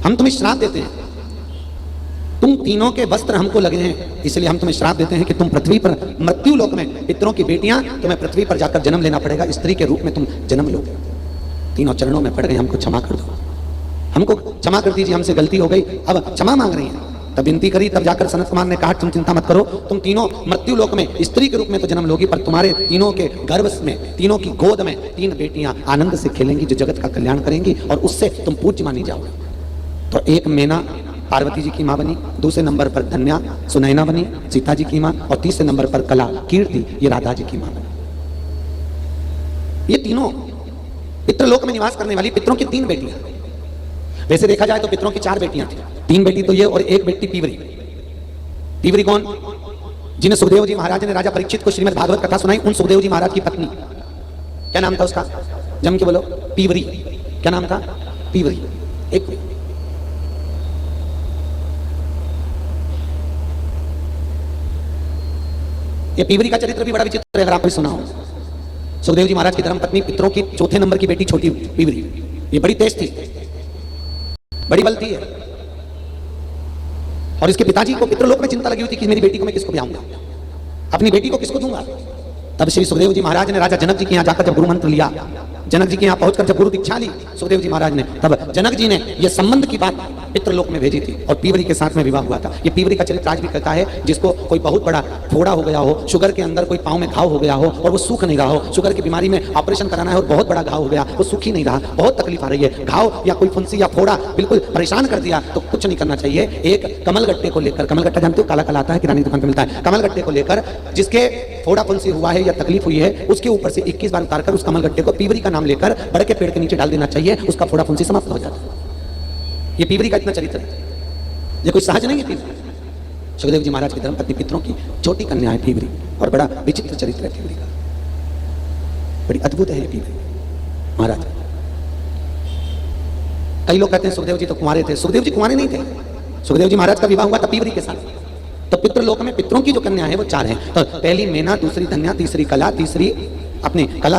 हम तुम्हें श्राप देते हैं, तुम तीनों के वस्त्र हमको लगे हैं, इसलिए हम तुम्हें श्राप देते हैं कि तुम पृथ्वी पर मृत्यु लोक में पितरों की बेटियां, तुम्हें पृथ्वी पर जाकर जन्म लेना पड़ेगा, स्त्री के रूप में तुम जन्म लोगे। तीनों चरणों में पड़ गए, हमको क्षमा कर दो, हमको क्षमा कर दीजिए, हमसे गलती हो गई। अब क्षमा मांग रही हैं। तब विनती करी, तब जाकर सनत कुमार ने कहा तुम चिंता मत करो, तुम तीनों मृत्यु लोक में स्त्री के रूप में तो जन्म लोगी, पर तुम्हारे तीनों के गर्भ में, तीनों की गोद में 3 बेटियां आनंद से खेलेंगी जो जगत का कल्याण करेंगी और उससे तुम पूज्य मानी जाओगे। तो एक मैना पार्वती जी की मां बनी, दूसरे नंबर पर धन्या सुनैना बनी सीता जी की मां, और तीसरे नंबर पर कला कीर्ति ये राधा जी की मां बनी। ये तीनों पितृलोक में निवास करने वाली पितरों की 3 बेटियां। वैसे देखा जाए तो पितरों की 4 बेटियां थी, 3 बेटी तो ये और एक बेटी पीवरी। पीवरी कौन? जिन्हें सुखदेव जी महाराज ने राजा परीक्षित को श्रीमद् भागवत कथा सुनाई, उन सुखदेव जी महाराज की पत्नी, क्या नाम था उसका? जम के बोलो। पीवरी। क्या नाम था? पीवरी। एक ये पीवरी का चरित्र भी बड़ा विचित्र है, अगर आपने सुना हो। सुखदेव जी महाराज की धर्मपत्नी, पितरों की 4थे नंबर की बेटी छोटी पीवरी, ये बड़ी तेज थी, बड़ी बलती है, और इसके पिताजी को पितृलोक में चिंता लगी हुई थी कि मेरी बेटी को मैं किसको ब्याहूंगा, अपनी बेटी को किसको दूंगा। तब श्री सुखदेव जी महाराज ने राजा जनक जी के यहाँ जाकर जब गुरु मंत्र लिया, जनक जी के यहाँ पहुंचकर जब गुरु दीक्षा ली सुखदेव जी महाराज ने, तब जनक जी ने यह संबंध की बात पितृलोक में भेजी थी और पीवरी के साथ में विवाह हुआ था। ये पीवरी का चरित्र आज भी कहता है, जिसको कोई बहुत बड़ा फोड़ा हो गया हो, शुगर के अंदर कोई पांव में घाव हो गया हो और वो सूख नहीं रहा हो, शुगर की बीमारी में ऑपरेशन कराना है और बहुत बड़ा घाव हो गया, वो सूख ही नहीं रहा, बहुत तकलीफ आ रही है, घाव या कोई फुंसी या फोड़ा बिल्कुल परेशान कर दिया, तो कुछ नहीं करना चाहिए। एक कमलगट्टे को लेकर, कमलगट्टा जानते हो, काला काला आता है, किराने दुकान पे मिलता है, कमलगट्टे को लेकर जिसके फोड़ा फुंसी हुआ है या तकलीफ हुई है, उसके ऊपर से 21 बार उतारकर उस कमलगट्टे को पीवरी का नाम लेकर बड़े के पेड़ के नीचे डाल देना चाहिए, उसका फोड़ा फुंसी समाप्त हो जाता है। ये पीवरी का इतना चरित्र है, ये कोई सहज नहीं है। पीवरी सुखदेव जी महाराज की धर्मपत्नी, पितरों की छोटी कन्या है पीवरी, और बड़ा विचित्र चरित्र है पीवरी का, बड़ी अद्भुत है ये पीवरी महाराज। कई लोग कहते हैं सुखदेव जी तो कुंवारे थे, सुखदेव जी कुंवारे नहीं थे, सुखदेव जी महाराज का विवाह हुआ था पीवरी के साथ। तो पितृलोक में पितरों की जो कन्या है वो 4 है, तो पहली मैना, दूसरी धन्या, तीसरी कला, तीसरी अपनी कला